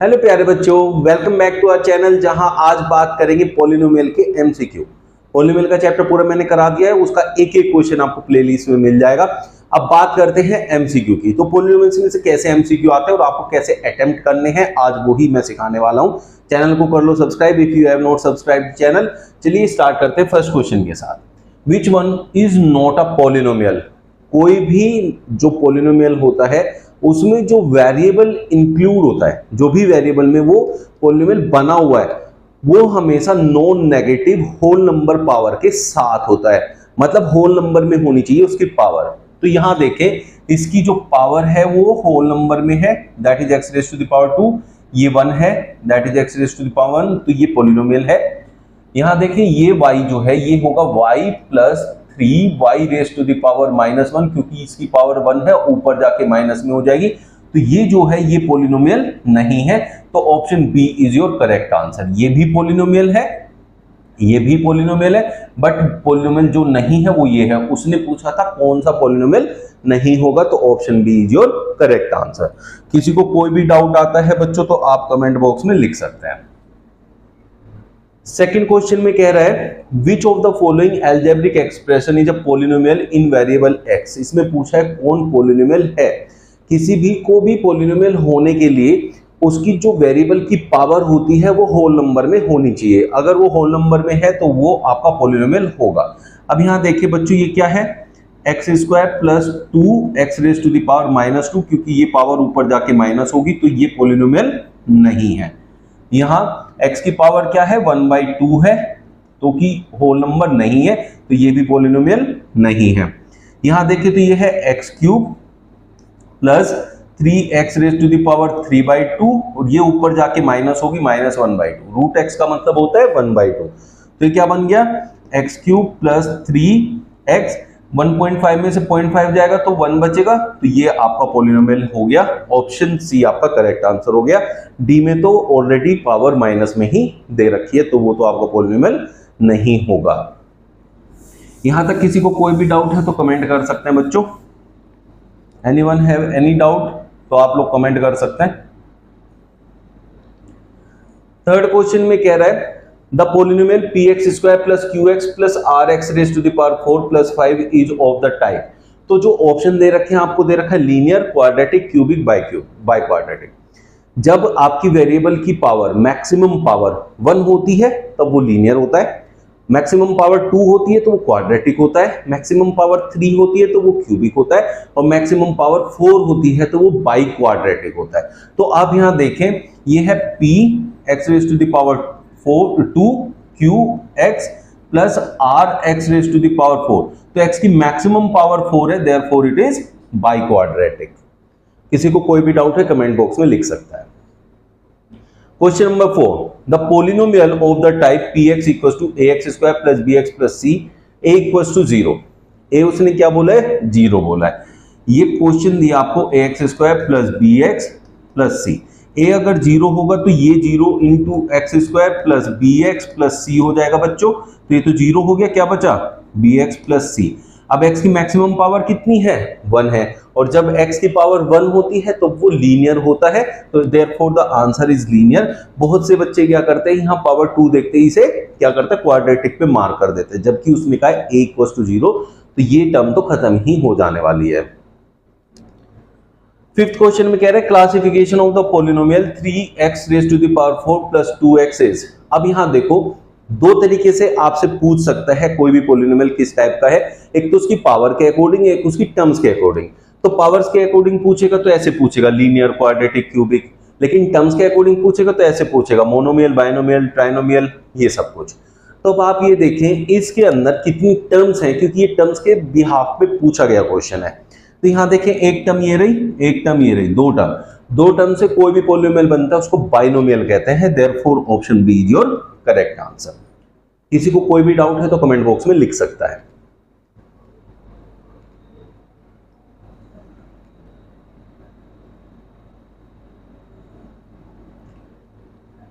Hello प्यारे बच्चों, welcome back to our channel. जहां आज बात करेंगे पॉलिनोमियल के एमसीक्यू। पॉलिनोमियल का चैप्टर पूरा मैंने करा दिया है, उसका एक एक क्वेश्चन आपको प्लेलिस्ट में मिल जाएगा। अब बात करते हैं एमसीक्यू की। तो पॉलिनोमियल्स में से कैसे एमसीक्यू आते हैं और आपको कैसे अटेम्प्ट करने हैं, आज वही मैं सिखाने वाला हूं। चैनल को कर लो subscribe if you have not subscribe channel. चलिए स्टार्ट करते हैं फर्स्ट क्वेश्चन के साथ। Which one is not a polynomial? कोई भी जो पॉलिनोमियल होता है उसमें जो वेरिएबल इंक्लूड होता है, जो भी वेरिएबल में वो पॉलिनोमियल बना हुआ है, वो हमेशा non negative whole number power के साथ होता है। मतलब होल नंबर में होनी चाहिए उसकी पावर। तो यहां देखें, इसकी जो पावर है वो होल नंबर में है, that is x raise to the power 2। ये 1 है, that is x raise to the power 1। तो ये पॉलिनोमियल है। यहां देखें, ये y जो है ये होगा y plus 3y raise to the power -1, क्योंकि इसकी पावर 1 है, ऊपर जाके माइनस में हो जाएगी। तो ये जो है ये पॉलिनोमियल नहीं है। तो option B is your correct answer. ये भी पॉलिनोमियल है, ये भी पॉलिनोमियल है, बट पॉलिनोमियल जो नहीं है वो ये है। उसने पूछा था कौन सा पॉलिनोमियल नहीं होगा, तो option B is your correct answer. किसी को कोई भी डाउट आता है बच्चों तो आप कमेंट बॉक्स में लिख सकते हैं। सेकंड क्वेश्चन में कह रहा है which of the following algebraic expression is a polynomial in variable x. इसमें पूछा है कौन पॉलिनोमियल है। किसी भी को भी पॉलिनोमियल होने के लिए उसकी जो वेरिएबल की पावर होती है वो होल नंबर में होनी चाहिए। अगर वो होल नंबर में है तो वो आपका पॉलिनोमियल होगा। अब यहां देखिए बच्चों, ये क्या है, x square plus 2x raise to the power -2, क्योंकि ये पावर ऊपर जाके माइनस होगी, तो ये पॉलिनोमियल नहीं है। यहां x की पावर क्या है, 1/2 है, तो कि होल नंबर नहीं है, तो ये भी पॉलिनोमियल नहीं है। यहां देखिए तो ये है x cube plus 3x raise to the power 3/2, और ये ऊपर जाके माइनस होगी -1/2। रूट x का मतलब होता है 1/2। तो ये क्या बन गया, x क्यूब प्लस 3x, 1.5 में से 0.5 जाएगा तो 1 बचेगा, तो ये आपका पॉलिनोमियल हो गया। ऑप्शन सी आपका करेक्ट आंसर हो गया। डी में तो ऑलरेडी पावर माइनस में ही दे रखी है, तो वो तो आपका पॉलिनोमियल नहीं होगा। यहां तक किसी को कोई भी डाउट है तो कमेंट कर सकते हैं बच्चों। एनीवन हैव एनी डाउट तो आप लोग कमेंट कर सकते हैं। थर्ड क्वेश्चन में कह रहा है the polynomial px square plus qx plus rx raise to the power 4 plus 5 is of the type. तो जो ऑप्शन दे रखे हैं आपको दे रखा है linear, quadratic, cubic, by quadratic. जब आपकी वेरिएबल की पावर मैक्सिमम पावर 1 होती है तब वो लीनियर होता है, मैक्सिमम पावर 2 होती है तो वो क्वाड्रेटिक होता है, मैक्सिमम पावर 3 होती है तो वो क्यूबिक होता है, और मैक्सिमम पावर 4 होती है तो वो बाई क्वाड्रेटिक होता है। तो आप यहां देखें, ये है p x raise to the power 2 qx plus rx raise to the power 4। तो x की मैक्सिमम पावर 4 है, therefore it is biquadratic. किसी को कोई भी डाउट है कमेंट बॉक्स में लिख सकता है। Question number 4, the polynomial of the type px equal to ax स्क्वायर plus bx plus c a equal to 0। ए उसने क्या बोला है, 0 बोला है। ये क्वेश्चन दिया आपको ax स्क्वायर प्लस bx प्लस c। ए अगर 0 होगा तो ये 0 into x square plus bx plus c हो जाएगा बच्चों। तो ये तो 0 हो गया, क्या बचा, bx प्लस c। अब x की मैक्सिमम पावर कितनी है, 1 है, और जब x की पावर 1 होती है तो वो लीनियर होता है, तो therefore the answer is linear. बहुत से बच्चे क्या करते हैं, यहाँ पावर 2 देखते ही इसे क्या करते हैं, क्वाड्रेटिक पे मार्क कर देते हैं, जबकि उसने कहा है a इक्वल टू 0, तो ये टर्म तो खत्म ही हो जाने वाली है। फिफ्थ क्वेश्चन में कह रहे हैं classification of the polynomial 3x raise to the power 4 plus 2x is. अब यहां देखो, दो तरीके से आपसे पूछ सकता है कोई भी पॉलिनोमियल किस टाइप का है। एक तो उसकी पावर के अकॉर्डिंग, एक उसकी टर्म्स के अकॉर्डिंग। तो पावर्स के अकॉर्डिंग पूछेगा तो ऐसे पूछेगा, लीनियर, क्वाड्रेटिक, क्यूबिक। लेकिन टर्म्स के अकॉर्डिंग पूछेगा तो ऐसे पूछेगा, मोनोमियल, बाइनोमियल, ट्राइनोमियल, ये सब कुछ। तो अब आप ये देखें इसके अंदर कितनी टर्म्स हैं, क्योंकि ये टर्म्स के बिहाफ पे पूछा गया क्वेश्चन है। तो यहां देखें, एक टर्म ये रही, एक टर्म ये रही, दो टर्म से कोई भी पॉलिनोमियल बनता है उसको बाइनोमियल कहते हैं। Therefore option B is your correct answer. किसी को कोई भी डाउट है तो कमेंट बॉक्स में लिख सकता है।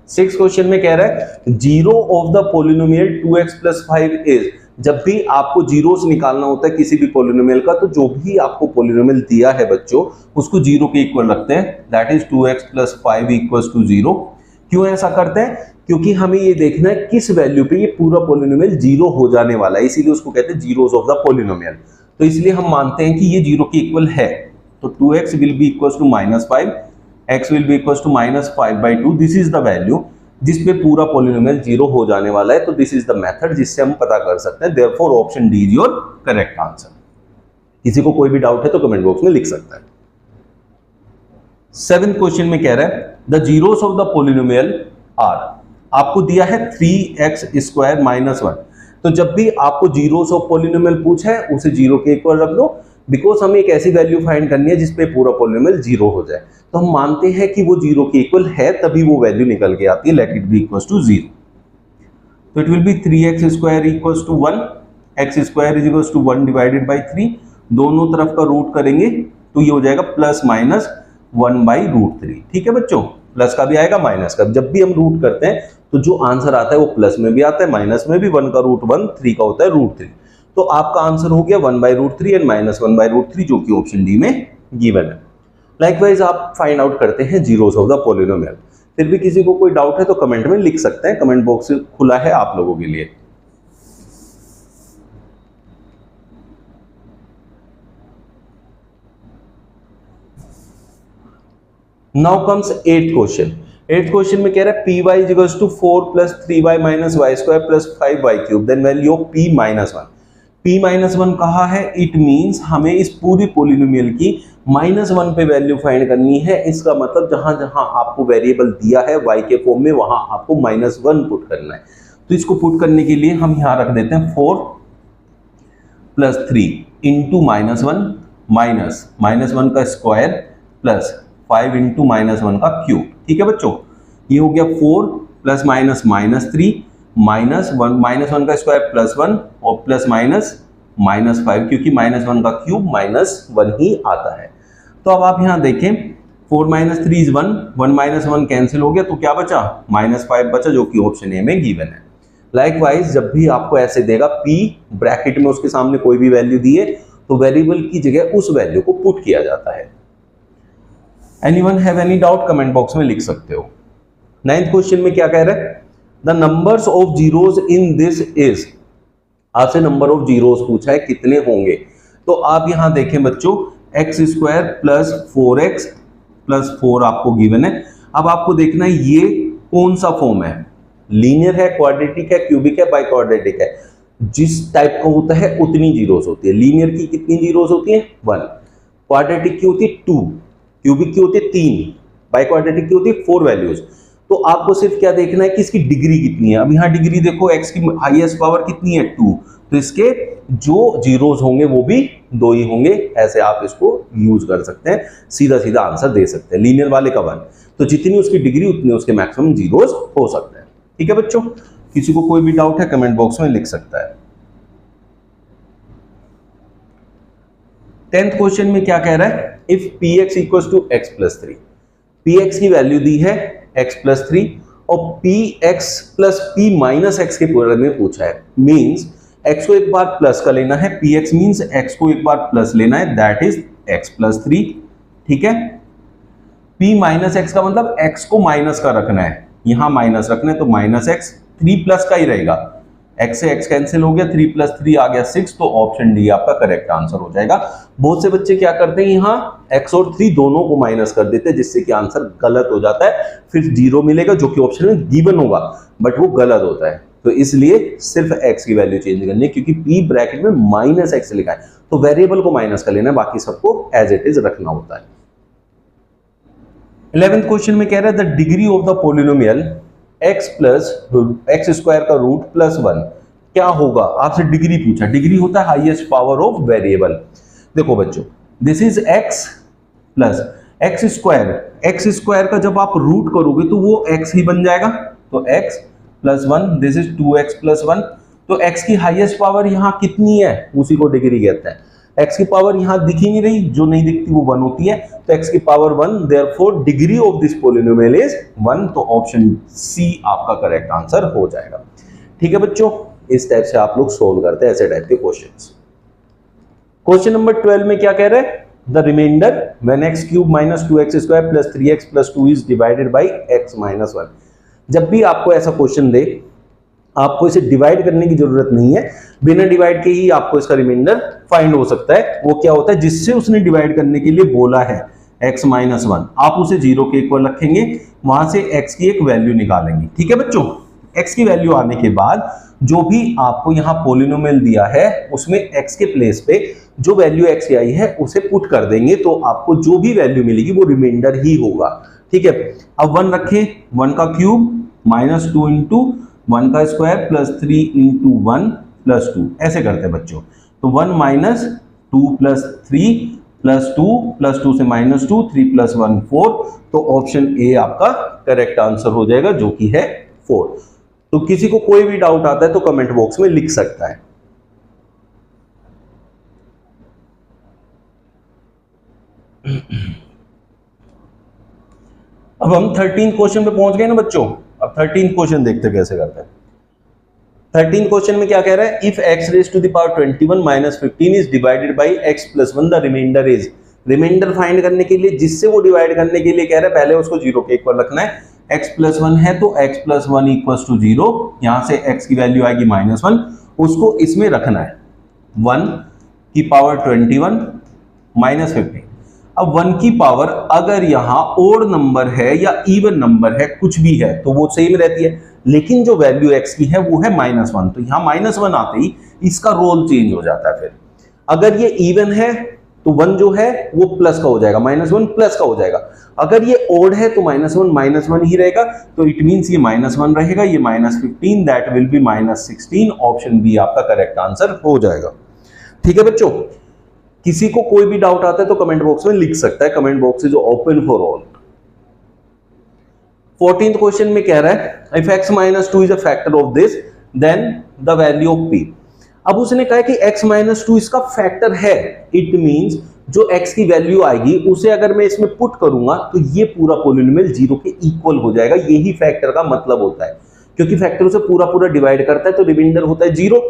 सिक्स क्वेश्चन में कह रहा है zero of the polynomial 2x plus 5 is. जब भी आपको जीरोस निकालना होता है किसी भी पॉलिनोमियल का, तो जो भी आपको पॉलिनोमियल दिया है बच्चों उसको जीरो के इक्वल रखते हैं, दैट इज 2x + 5 = 0। क्यों ऐसा करते हैं? क्योंकि हमें ये देखना है किस वैल्यू पे ये पूरा पॉलिनोमियल जीरो हो जाने वाला है, इसीलिए उसको कहते हैं जीरोस ऑफ द पॉलिनोमियल। तो इसलिए हम मानते हैं कि ये जीरो के इक्वल है, तो 2x will be equals to -5, x will be equals to -5/2। This is the value जिस पे पूरा पॉलिनोमियल जीरो हो जाने वाला है, तो दिस इज द मेथड जिससे हम पता कर सकते हैं। Therefore option D is your correct answer. किसी को कोई भी डाउट है तो कमेंट बॉक्स में लिख सकता है। 7th क्वेश्चन में कह रहा है the zeros of the polynomial are, आपको दिया है 3x² - 1। तो जब भी आपको जीरोस ऑफ पॉलिनोमियल पूछा है उसे जीरो के इक्वल रख दो, बिकॉज हमें एक ऐसी वैल्यू फाइंड करनी है जिसपे पूरा पॉलिनोमियल जीरो हो जाए। तो हम मानते हैं कि वो जीरो के इक्वल है, तभी वो वैल्यू निकल के आती है, let it be equal to 0। तो it will be 3x² = 1, x² = 1 divided by 3। दोनों तरफ का रूट करेंगे तो ये हो जाएगा +(-1/√3)। ठीक है बच्चों, प्लस का भी आएगा माइनस का। जब भी हम रूट करते हैं तो जो आंसर आता है वो प्लस में भी आता है, माइनस में भी। 1 का रूट 1, 3 का होता है √3। तो आपका आंसर हो गया 1/√3 एंड -1/√3, जो कि ऑप्शन डी में गिवन है। लाइकवाइज आप फाइंड आउट करते हैं जीरोस ऑफ द पॉलिनोमियल। फिर भी किसी को कोई डाउट है तो कमेंट में लिख सकते हैं, कमेंट बॉक्स खुला है आप लोगों के लिए। Now comes 8th question. 8th question में कह रहा है py = 4 + 3y - y² + 5y³, then value of p - 1। p - 1 कहा है, इट मींस हमें इस पूरी पॉलिनोमियल की -1 पे वैल्यू फाइंड करनी है। इसका मतलब जहां जहां आपको वेरिएबल दिया है y के फॉर्म में, वहां आपको -1 पुट करना है। तो इसको पुट करने के लिए हम यहां रख देते हैं 4 + 3 × -1 का स्क्वायर प्लस 5 × -1 का क्यूब। ठीक है बच्चों, ये हो गया 4 + -3 -1 का स्क्वायर +1 और +- क्योंकि -1 का क्यूब -1 ही आता है। तो अब आप यहां देखें 4 - 3 = 1, 1 - 1 कैंसिल हो गया, तो क्या बचा? -5 बचा, जो कि ऑप्शन ए में गिवन है। लाइकवाइज जब भी आपको ऐसे देगा p ब्रैकेट में उसके सामने कोई भी वैल्यू दिए, तो वेरिएबल की जगह उस वैल्यू को पुट किया जाता है। Anyone have any doubt? Comment box में लिख सकते हो। 9th क्वेश्चन में क्या कह रहा है? The numbers of zeros in this is, आपसे नंबर ऑफ जीरोस पूछा है, कितने होंगे? तो आप यहां देखें बच्चों, x² + 4x + 4 आपको गिवन है। अब आपको देखना है ये कौन सा फॉर्म है, लीनियर है, क्वाड्रेटिक है, क्यूबिक है, बाई क्वाड्रेटिक है। जिस टाइप का होता है उतनी जीरोस होती है। लीनियर की कितनी जीरोस होती है? 1, क्वाड्रेटिक की होती है 2, क्यूबिक की होती है 3, बाई क्वाड्रेटिक की होती है 4 वैल्यूज। तो आपको सिर्फ क्या देखना है कि इसकी डिग्री कितनी है। अब यहाँ डिग्री देखो, x की हाईएस्ट पावर कितनी है? 2, तो इसके जो जीरोस होंगे वो भी 2 ही होंगे। ऐसे आप इसको यूज कर सकते हैं, सीधा सीधा आंसर दे सकते हैं। लीनियर वाले का 1, तो जितनी उसकी डिग्री उतने उसके मैक्सिमम जीरोस हो सकते हैं। ठीक है बच्चों, किसी को कोई भी डाउट है कमेंट बॉक्स में लिख सकता है। 10th क्वेश्चन में क्या कह रहा है? इफ px = x + 3, px की वैल्यू दी है x + 3 और px + p - x के बारे में पूछा है। मींस x को एक बार प्लस का लेना है, px मींस x को एक बार प्लस लेना है, दैट इज x + 3। ठीक है, p - x का मतलब x को माइनस का रखना है, यहां माइनस रखना है, तो -x, 3 प्लस का ही रहेगा। x से x कैंसिल हो गया, 3 + 3 आ गया 6, तो ऑप्शन डी आपका करेक्ट आंसर हो जाएगा। बहुत से बच्चे क्या करते हैं, यहाँ x और 3 दोनों को माइनस कर देते हैं, जिससे कि आंसर गलत हो जाता है। फिर 0 मिलेगा जो कि ऑप्शन में गिवन होगा, बट वो गलत होता है। तो इसलिए सिर्फ x की वैल्यू चेंज करनी है, क्योंकि p ब्रैकेट में -x लिखा है, तो वेरिएबल को माइनस कर लेना है, बाकी सबको एज इट इज रखना होता है। 11th क्वेश्चन में कह रहा है the degree of the polynomial x + का रूट +1 क्या होगा? आपसे डिग्री पूछा। डिग्री होता है हाईएस्ट पावर ऑफ वेरिएबल। देखो बच्चों, दिस इज x + x² का जब आप रूट करोगे तो वो x ही बन जाएगा, तो x + 1, दिस इज 2x + 1। तो x की हाईएस्ट पावर यहाँ कितनी है, उसी को डिग्री कहते हैं। x की पावर यहाँ दिख ही नहीं रही, जो नहीं दिखती वो 1 होती है, तो x की power 1, therefore degree of this polynomial is 1, तो ऑप्शन सी आपका करेक्ट आंसर हो जाएगा। ठीक है बच्चों, इस टाइप से आप लोग सोल्व करते हैं ऐसे टाइप के क्वेश्चंस। क्वेश्चन नंबर 12 में क्या कह रहे हैं, the remainder when x cube minus 2x² plus 3x plus 2 is divided by x minus 1। जब भी आपको ऐसा क्वेश्चन दे, आपको इसे डिवाइड करने की जरूरत नहीं है, बिना डिवाइड के ही आपको इसका रिमाइंडर फाइंड हो सकता है। वो क्या होता है, जिससे उसने डिवाइड करने के लिए बोला है x माइनस 1, आप उसे 0 के इक्वल रखेंगे, वहां से x की एक वैल्यू निकालेंगे। ठीक है बच्चों, x की वैल्यू आने के बाद जो भी आपको यहाँ पॉलिनोमियल दिया है उसमें x के प्लेस पे जो वैल्यू x की आई है उसे पुट कर देंगे, तो आपको जो भी वैल्यू मिलेगी वो रिमाइंडर ही होगा। ठीक है, अब 1 रखें, 1 का क्यूब माइनस 2 इंटू 1 का स्क्वायर प्लस 3 इंटू 1 प्लस 2, ऐसे करते हैं बच्चों। तो 1 माइनस 2 प्लस 3 प्लस 2 से माइनस 2, 3 प्लस 1 4, तो ऑप्शन ए आपका करेक्ट आंसर हो जाएगा जो कि है 4। तो किसी को कोई भी डाउट आता है तो कमेंट बॉक्स में लिख सकता है। अब हम 13 क्वेश्चन पे पहुंच गए ना बच्चों। अब 13 क्वेश्चन देखते कैसे करते हैं। 13 क्वेश्चन में क्या कह रहा है, if x raise to the power 21 minus 15 is divided by x plus 1 the remainder is. Remainder find करने के लिए जिससे वो डिवाइड करने के लिए कह रहा है पहले उसको 0 के इक्वल रखना है। x प्लस 1 है तो x प्लस 1 इक्वल्स टू 0, यहां से x की वैल्यू आएगी माइनस 1, उसको इसमें रखना है 1 की पावर 21 माइनस 15। अब 1 की पावर अगर यहाँ ओड नंबर है या इवन नंबर है, कुछ भी है, तो वो सेम रहती है, लेकिन जो वैल्यू x की है वो है माइनस 1, तो यहाँ माइनस 1 आते ही इसका रोल चेंज हो जाता है। फिर अगर ये इवन है तो 1 जो है वो प्लस का हो जाएगा, माइनस 1 प्लस का हो जाएगा। अगर ये ओड है तो माइनस 1 ही रहेगा, तो इट मीन्स ये माइनस 1 रहेगा, ये minus 15, that will be minus 16। Option B आपका करेक्ट आंसर हो जाएगा। ठीक है बच्चों, किसी को कोई भी डाउट आता है तो कमेंट बॉक्स में लिख सकता है, comment box is open for all. 14th question में कह रहा है if x minus 2 is a factor of this then the value of p। अब उसने कहा कि x माइनस 2 इसका फैक्टर है, इट मींस जो x की वैल्यू आएगी उसे अगर मैं इसमें पुट करूंगा तो ये पूरा पॉलिनोमियल 0 के इक्वल हो जाएगा। यही फैक्टर का मतलब होता है, क्योंकि फैक्टर उसे पूरा डिवाइड करता है तो रिमाइंडर होता है 0,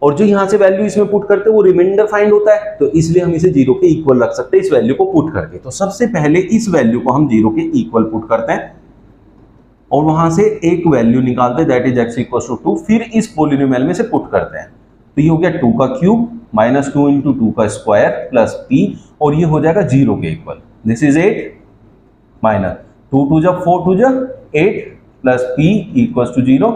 और जो यहां से वैल्यू इसमें पुट करते हैं वो रिमाइंडर फाइंड होता है, तो इसलिए हम इसे 0 के इक्वल रख सकते हैं इस वैल्यू को पुट करके। तो सबसे पहले इस वैल्यू को हम 0 के इक्वल पुट करते हैं और वहां से एक वैल्यू निकालते हैं that is x equals to 2, फिर इस पॉलिनोमियल में से पुट करते हैं। तो ये हो गया 2 का क्यूब माइनस 2 इंटू 2 का स्क्वायर प्लस p, और ये हो जाएगा 0 के इक्वल। दिस इज 8 माइनस 2 2 जा 4 2 जा 8 प्लस p इक्वल्स टू 0,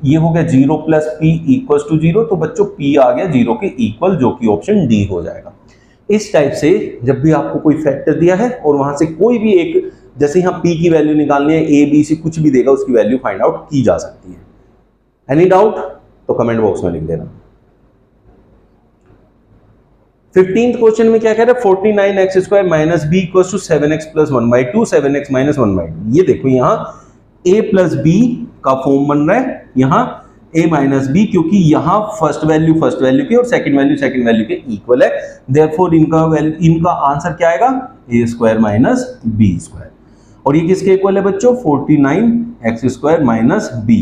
ये हो गया 0 प्लस p इक्वल्स टू 0, तो बच्चों p आ गया 0 के इक्वल, जो कि ऑप्शन डी हो जाएगा। इस टाइप से जब भी आपको कोई फैक्टर दिया है और वहां से कोई भी एक, जैसे यहाँ p की वैल्यू निकालनी है, a b c कुछ भी देगा, उसकी वैल्यू फाइंड आउट की जा सकती है। एनी डाउट तो कमेंट बॉक्स में लिख देना। 15th क्वेश्चन में क्या कह रहा है 49x square minus b equals to 7x plus 1/2 7x minus 1/2। ये देखो यहाँ a प्लस b का फॉर्म बन रहा है, यहाँ a माइनस b, क्योंकि यहाँ फर्स्ट वैल्यू की और सेकंड वैल्यू के इक्वल है, देयरफॉर इनका आंसर क्या आएगा a square minus b square. और ये किसके इक्वल है बच्चों 49x square minus b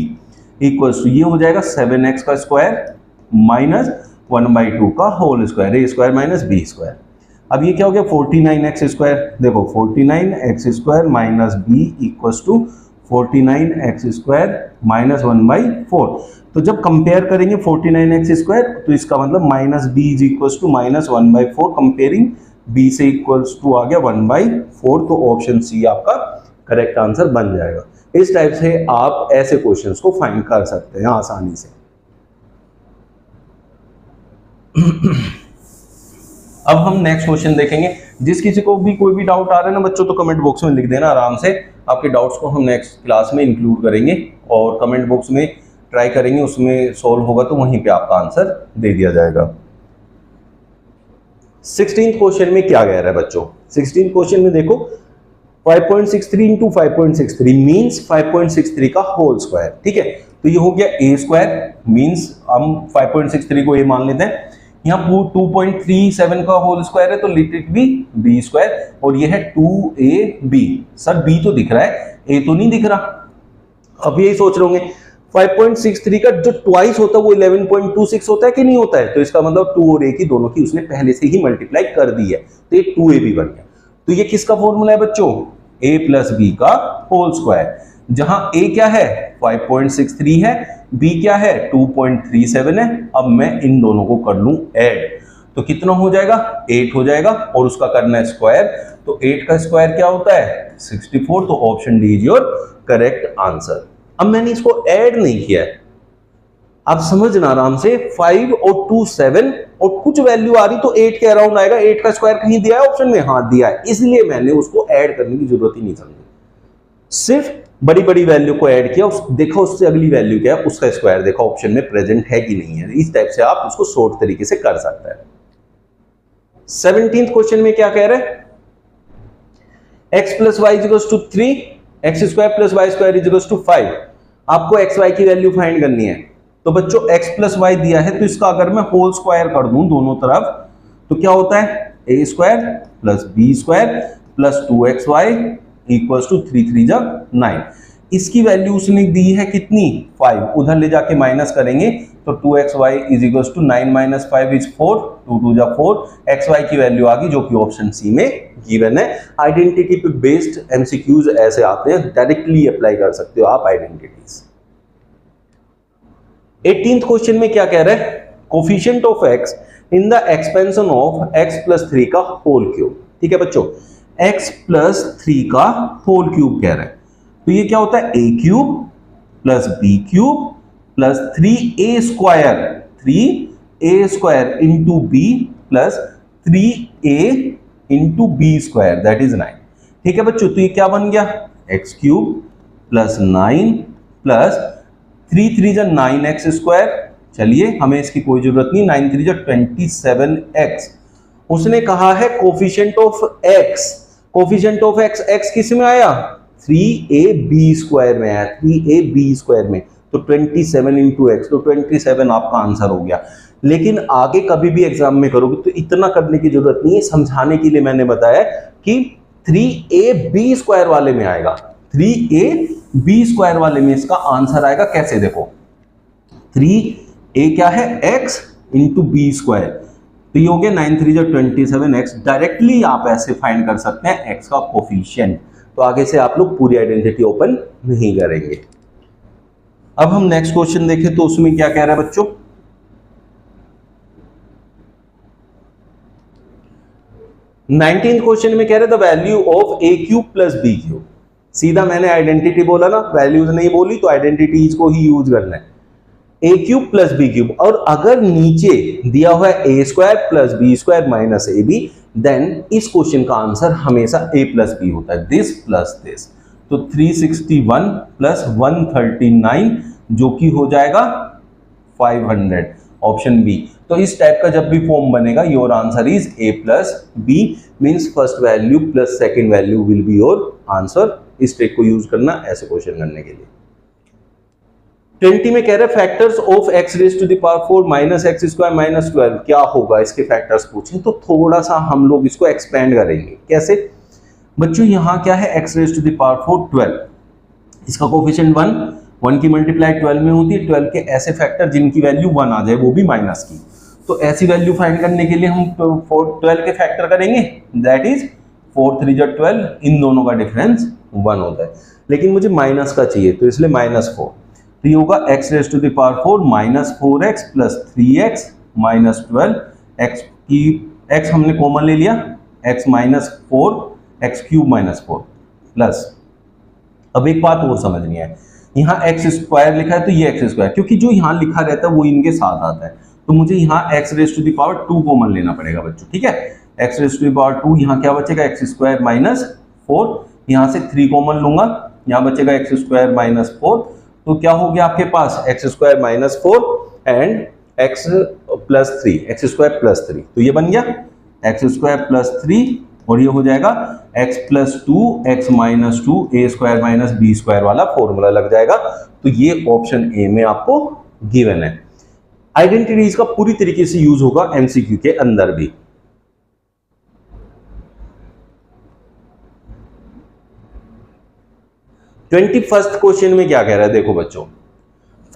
equals to, ये हो जाएगा 7x का स्क्वायर माइनस 1/2 का whole square, a square minus b square. अब ये क्या हो गया 49x स्क्वायर, देखो 49x square minus b equals to 49x square minus 1/4। तो जब कंपेयर करेंगे 49x स्क्वायर तो इसका मतलब minus b is equals to minus 1/4, comparing b से इक्वल्स टू आ गया 1/4, तो ऑप्शन सी आपका करेक्ट आंसर बन जाएगा। इस टाइप से आप ऐसे क्वेश्चंस को फाइंड कर सकते हैं आसानी से। अब हम नेक्स्ट क्वेश्चन देखेंगे। जिस किसी को भी कोई भी डाउट आ रहा है ना बच्चों, तो कमेंट बॉक्स में लिख देना आराम से, आपके डाउट्स को हम नेक्स्ट क्लास में इंक्लूड करेंगे और कमेंट बॉक्स में ट्राई करेंगे, उसमें सॉल्व होगा तो वहीं पे आपका आंसर दे दिया जाएगा। 16th क्वेश्चन में क्या कह रहा है बच्चों, 16th क्वेश्चन में देखो 5.63 इंटू 5.63 मीन्स 5.63 का होल स्क्वायर। ठीक है, तो ये हो गया a स्क्वायर, मीन्स हम 5.63 को a मान लेते हैं। यहाँ 2.37 का होल स्क्वायर है तो let it be b square, और ये है 2ab। सर b तो दिख रहा है, a तो नहीं दिख रहा। अब यही सोच रहे होंगे 5.63 का जो ट्वाइस होता है वो 11.26 होता है कि नहीं होता है, तो इसका मतलब 2 और a की दोनों की उसने पहले से ही मल्टीप्लाई कर दी है, तो ये 2ab बन गया। तो ये किसका फॉर्मूला है बच्चों, a प्लस बी का होल स्क्वायर, जहां a क्या है 5.63 है, b क्या है 2.37 है। अब मैं इन दोनों को कर लूं ऐड, तो कितना हो जाएगा 8 हो जाएगा, और उसका करना है स्क्वायर, तो 8 का स्क्वायर क्या होता है 64, तो option D is your correct answer. अब मैंने इसको ऐड नहीं किया है, आप समझना आराम से, 5 और 2 7 और कुछ वैल्यू आ रही तो 8 के अराउंड आएगा, 8 का स्क्वायर कहीं दिया है ऑप्शन में, हाँ दिया है, इसलिए मैंने उसको ऐड करने की जरूरत ही नहीं समझी, सिर्फ बड़ी बड़ी वैल्यू को ऐड किया, देखा उससे अगली वैल्यू क्या है उसका स्क्वायर देखा ऑप्शन में प्रेजेंट है कि नहीं है। इस टाइप से आप उसको शॉर्ट तरीके से कर सकते हैं। 17th क्वेश्चन में क्या कह रहे हैं, x plus y equals to 3, x square plus y square equals to 5। आपको एक्स वाई की वैल्यू फाइंड करनी है। तो बच्चों x प्लस वाई दिया है, तो इसका अगर मैं होल स्क्वायर कर दूं दोनों तरफ, तो क्या होता है a square plus b square plus 2xy equals to 3 3 जा 9। इसकी वैल्यू उसने दी है कितनी 5, उधर ले जाके माइनस करेंगे तो 2xy is equals to 9 minus 5 is 4, 2 2 जा 4, xy की वैल्यू आ गई जो कि ऑप्शन सी में गिवन है। आइडेंटिटी पे बेस्ड एमसीक्यूज ऐसे आते हैं, डायरेक्टली अप्लाई कर सकते हो आप आइडेंटिटीज। 18th क्वेश्चन में क्या कह रहा है, coefficient of x in the expansion of x plus 3 का होल क्यूब। ठीक है बच्चों, x प्लस 3 का होल क्यूब कह रहा है, तो ये क्या होता है a cube plus b cube plus 3a square into b plus 3a into b square that is 9। ठीक है बच्चों, तो ये क्या बन गया x क्यूब प्लस 9 प्लस 3 3 जा 9x स्क्वायर। चलिए हमें इसकी कोई जरूरत नहीं, 9 3 जा 27x। उसने कहा है coefficient of x, coefficient of x, x किस में आया 3ab स्क्वायर में आया, 3ab स्क्वायर में, तो 27 इंटू एक्स, तो 27 आपका आंसर हो गया। लेकिन आगे कभी भी एग्जाम में करोगे तो इतना करने की जरूरत नहीं है, समझाने के लिए मैंने बताया कि 3ab स्क्वायर वाले में आएगा, 3ab स्क्वायर वाले में इसका आंसर आएगा। कैसे देखो, 3a क्या है x इंटू बी स्क्वायर, तो ये हो गया 9 3 जा 27x। डायरेक्टली आप ऐसे फाइंड कर सकते हैं x का कोफिशिएंट। तो आगे से आप लोग पूरी आइडेंटिटी ओपन नहीं करेंगे। अब हम नेक्स्ट क्वेश्चन देखें तो उसमें क्या कह रहा है बच्चों, 19th क्वेश्चन में कह रहे the value of a cube plus b cube. सीधा मैंने आइडेंटिटी बोला ना, वैल्यूज नहीं बोली, तो आइडेंटिटीज को ही यूज करना है, a cube plus b cube. और अगर नीचे दिया हुआ है a square plus b square minus a b, then इस क्वेश्चन का आंसर हमेशा a प्लस बी होता है, दिस प्लस दिस। तो 361 प्लस 139 जो कि हो जाएगा 500, ऑप्शन बी। तो इस टाइप का जब भी फॉर्म बनेगा your answer is a plus b, means first value plus second value will be your answer. इस ट्रिक को यूज करना ऐसे क्वेश्चन करने के लिए। 20 में कह रहे हैं factors of x raise to the power 4 minus x square minus 12, क्या होगा इसके फैक्टर्स पूछे तो थोड़ा सा हम लोग इसको एक्सपेंड करेंगे। कैसे बच्चों, यहां क्या है x raise to the power 4 12, इसका कोफिशिएंट 1 की मल्टीप्लाई 12 में होती है, 12 के ऐसे फैक्टर जिनकी वैल्यू 1 आ जाए, वो भी माइनस की। तो ऐसी वैल्यू फाइंड करने के लिए हम 12 के फैक्टर करेंगे, दैट इज 4 3 जा 12, इन दोनों का डिफरेंस 1 होता है, लेकिन मुझे माइनस का चाहिए तो इसलिए -4। तो ये होगा x raise to the power 4 minus 4x plus 3x minus 12, x की x हमने कॉमन ले लिया, x minus 4 x cube minus 4 plus. अब एक बात और समझनी है, यहाँ एक्स स्क्वायर लिखा है तो ये एक्स स्क्वायर, क्योंकि जो यहाँ लिखा रहता है वो इनके साथ आता है, तो मुझे यहाँ x raise to the power 2 common लेना पड़ेगा बच्चों। ठीक है, x raise to the power 2, यहाँ क्या बचेगा एक्स स्क्वायर माइनस 4, यहाँ से 3 कॉमन लूंगा, यहाँ बचेगा एक्स स्क्वायर माइनस 4, तो क्या हो गया आपके पास x square minus 4 and x plus 3, x square plus 3, तो ये बन गया एक्स स्क्वायर प्लस 3, और ये हो जाएगा x प्लस 2 एक्स माइनस 2 ए स्क्वायर माइनस बी स्क्वायर वाला फॉर्मूला लग जाएगा। तो ये ऑप्शन ए में आपको गिवन है। आइडेंटिटीज का पूरी तरीके से यूज होगा एमसीक्यू के अंदर भी। ट्वेंटी फर्स्ट क्वेश्चन में क्या कह रहा है देखो बच्चों,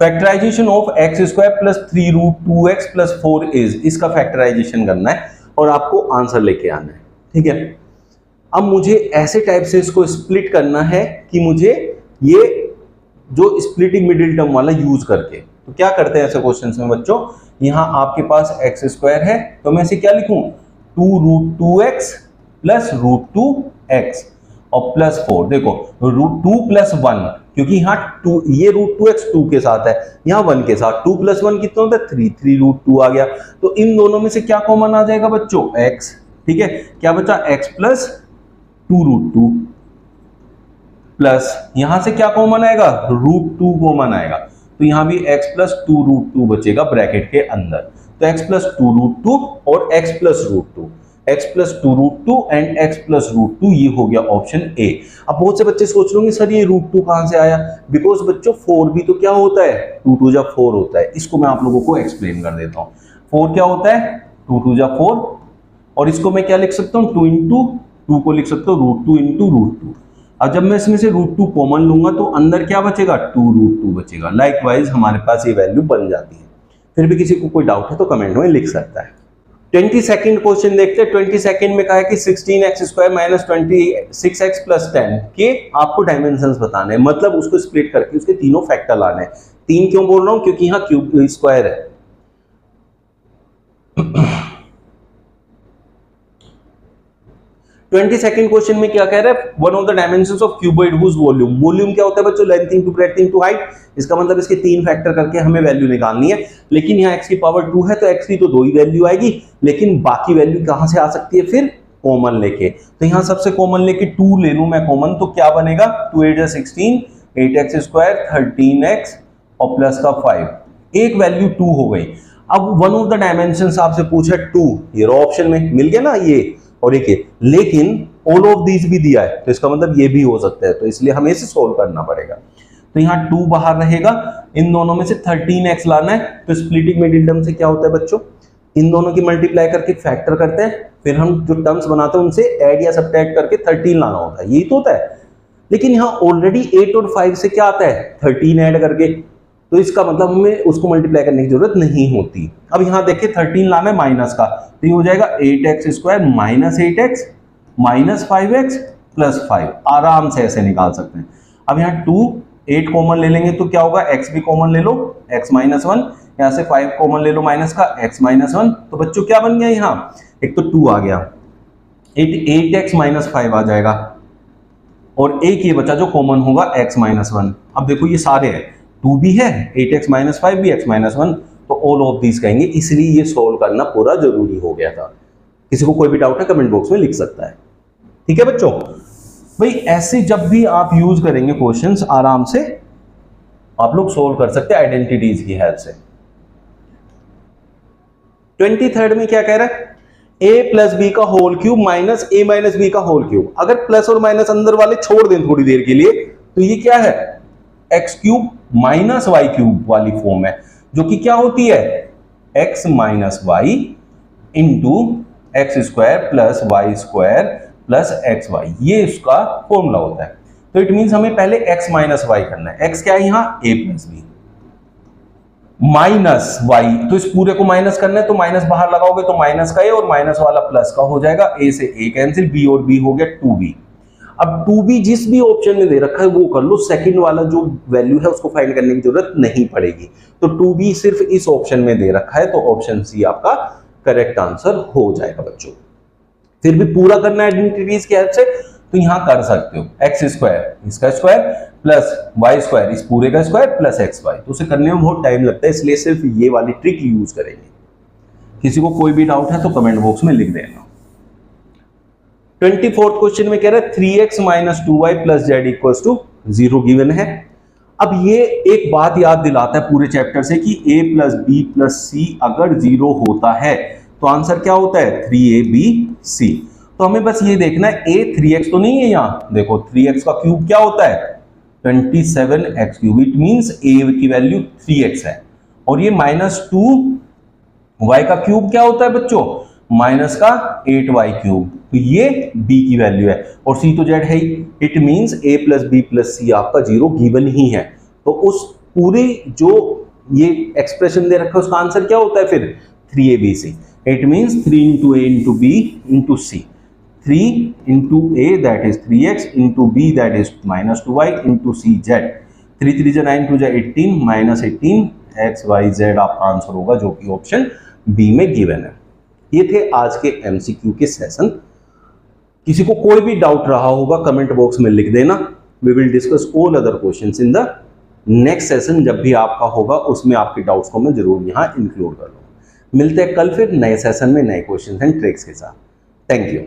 factorisation of x square plus 3 root 2x plus 4 is, इसका फैक्टराइजेशन करना है और आपको आंसर लेके आना है, ठीक है। अब मुझे ऐसे टाइप से इसको स्प्लिट करना है कि मुझे ये जो स्प्लिटिंग मिडिल टर्म वाला यूज करके, तो क्या करते हैं ऐसे क्वेश्चंस में बच्चों, यहां आपके पास एक्स स्क्वायर है तो मैं इसे क्या लिखूं, 2 root 2x plus root 2x और प्लस 4, देखो रूट 2 प्लस 1, क्योंकि यहाँ 2, ये रूट 2x 2 के साथ है, यहाँ 1 के साथ, 2 प्लस 1 कितना होता है 3, 3 रूट 2 आ गया। तो इन दोनों में से क्या कॉमन आ जाएगा बच्चों, x, ठीक है। क्या बचा, x प्लस 2 रूट 2 प्लस यहां से क्या कॉमन आएगा, रूट 2 कॉमन आएगा, तो यहां भी x प्लस 2 रूट 2 बचेगा ब्रैकेट के अंदर। तो x प्लस 2 रूट 2 और x plus root 2, x plus 2 root 2 and x plus root 2, ये हो गया ऑप्शन ए। अब बहुत से बच्चे सोच रहे होंगे सर ये रूट 2 कहां से आया, बिकॉज बच्चों 4 भी तो क्या होता है, 2 2 जा 4 होता है। इसको मैं आप लोगों को एक्सप्लेन कर देता हूं। 4 क्या होता है, 2 2 जा 4, और इसको मैं क्या लिख सकता हूं, 2 इंटू 2 को लिख सकता हूं रूट 2 इंटू रूट 2। अब जब मैं इसमें से रूट 2 कॉमन लूंगा तो अंदर क्या बचेगा, 2 रूट 2 बचेगा। लाइकवाइज हमारे पास ये वैल्यू बन जाती है। फिर भी किसी को कोई डाउट है तो कमेंट में लिख सकता है। 22nd क्वेश्चन देखते हैं। 22nd में कहा है कि 16x square minus 26x plus 10 के आपको डायमेंशंस बताने हैं, मतलब उसको स्प्लिट करके उसके तीनों फैक्टर लाने हैं। 3 क्यों बोल रहा हूं, क्योंकि यहाँ क्यूब स्क्वायर है। 22nd क्वेश्चन में क्या कह रहा है, one of the dimensions of cuboid whose volume, volume क्या होता है बच्चों, length into breadth into height. इसका मतलब इसके 3 फैक्टर करके हमें वैल्यू निकालनी है, लेकिन यहाँ x की पावर 2 है तो x की तो 2 ही वैल्यू आएगी, लेकिन बाकी वैल्यू कहां से आ सकती है, फिर कॉमन लेके। तो यहाँ सबसे कॉमन लेके 2 ले लूं मैं कॉमन, तो क्या बनेगा, 2 8 16, 8x स्क्वायर 13x और प्लस का 5, एक वैल्यू 2 हो गई। अब वन ऑफ द डायमेंशंस आपसे पूछा 2, ये ऑप्शन में मिल गया ना ये और एक, लेकिन ऑल ऑफ दीज भी दिया है, तो इसका मतलब ये भी हो सकता है, तो इसलिए हमें इसे सोल्व करना पड़ेगा। तो यहाँ 2 बाहर रहेगा, इन दोनों में से 13x लाना है। तो स्प्लिटिंग मिडिल टर्म से क्या होता है बच्चों, इन दोनों की मल्टीप्लाई करके फैक्टर करते हैं, फिर हम जो टर्म्स बनाते हैं उनसे ऐड या सब्ट्रैक्ट करके 13 लाना होता है, यही तो होता है। लेकिन यहाँ ऑलरेडी 8 और 5 से क्या आता है, 13 ऐड करके, तो इसका मतलब हमें उसको मल्टीप्लाई करने की जरूरत नहीं होती। अब यहाँ देखिए 13 लाना है माइनस का, तो ये हो जाएगा 8x square minus 8x minus 5x plus 5, आराम से ऐसे निकाल सकते हैं। अब यहाँ 2 8 कॉमन ले लेंगे तो क्या होगा, x भी कॉमन ले लो, x माइनस 1, यहाँ से 5 कॉमन ले लो माइनस का, x माइनस 1, तो बच्चों क्या बन गया, यहाँ एक तो 2 आ गया, 8x माइनस 5 आ जाएगा, और एक ये बचा जो कॉमन होगा x माइनस 1। अब देखो ये सारे हैं, 2 भी है, 8x माइनस 5 भी, x माइनस 1, तो ऑल ऑफ दीज कहेंगे, इसलिए ये सोल्व करना पूरा जरूरी हो गया था। किसी को कोई भी डाउट है कमेंट बॉक्स में लिख सकता है, ठीक है बच्चों। भाई ऐसे जब भी आप यूज करेंगे क्वेश्चंस, आराम से आप लोग सोल्व कर सकते हैं आइडेंटिटीज की हेल्प से। 23rd में क्या कह रहा है, a प्लस बी का whole cube minus a minus b का होल क्यूब। अगर प्लस और माइनस अंदर वाले छोड़ दें थोड़ी देर के लिए, तो ये क्या है, x cube minus y cube वाली फॉर्म है, जो कि क्या होती है, x minus y into x square plus y square plus x y, ये उसका फॉर्मूला होता है। तो इट मीन्स हमें पहले एक्स माइनस वाई करना है। एक्स क्या है यहाँ, ए प्लस बी माइनस वाई, तो इस पूरे को माइनस करना है, तो माइनस बाहर लगाओगे तो माइनस का ए और माइनस वाला प्लस का हो जाएगा, ए से ए कैंसिल, बी और बी हो गया 2b। अब 2b जिस भी ऑप्शन में दे रखा है वो कर लो, सेकंड वाला जो वैल्यू है उसको फाइंड करने की जरूरत नहीं पड़ेगी। तो 2b सिर्फ इस ऑप्शन में दे रखा है, तो ऑप्शन सी आपका करेक्ट आंसर हो जाएगा बच्चों। फिर भी पूरा करना है आइडेंटिटीज की हेल्प से, तो यहां कर सकते हो, एक्स स्क्वायर इसका स्क्वायर प्लस वाई स्क्वायर इस पूरे का स्क्वायर प्लस एक्स वाई, तो उसे करने में बहुत टाइम लगता है, इसलिए सिर्फ ये वाली ट्रिक यूज करेंगे। किसी को कोई भी डाउट है तो कमेंट बॉक्स में लिख देना। 24th क्वेश्चन में कह रहा है 3x minus 2y plus z equals to 0 given है। अब ये एक बात याद दिलाता है पूरे चैप्टर से कि a प्लस बी प्लस सी अगर 0 होता है तो आंसर क्या होता है, 3abc। तो हमें बस ये देखना है a 3x तो नहीं है, यहाँ देखो 3x का क्यूब क्या होता है, 27x cube, it means a की वैल्यू 3x है, और ये माइनस 2y का क्यूब क्या होता है बच्चों, माइनस का 8y क्यूब, तो ये b की वैल्यू है, और c तो z है ही, it means a plus b plus c आपका 0 गिवन ही है। तो उस पूरी जो ये एक्सप्रेशन दे रखा है उसका आंसर क्या होता है फिर 3abc। It means 3 into a into b into c। 3 into a that is 3x into b that is minus 2y into c z। 3 3 जा 9 2 जा 18 minus 18 x y z आपका आंसर होगा, जो कि ऑप्शन बी में गिवन है। ये थे आज के एमसीक्यू के सेशन। किसी को कोई भी डाउट रहा होगा कमेंट बॉक्स में लिख देना। We will discuss all other questions in the next session. जब भी आपका होगा उसमें आपके डाउट्स को मैं जरूर यहाँ इंक्लूड कर लूँगा। मिलते हैं कल फिर नए सेशन में नए क्वेश्चंस एंड ट्रिक्स के साथ। Thank you.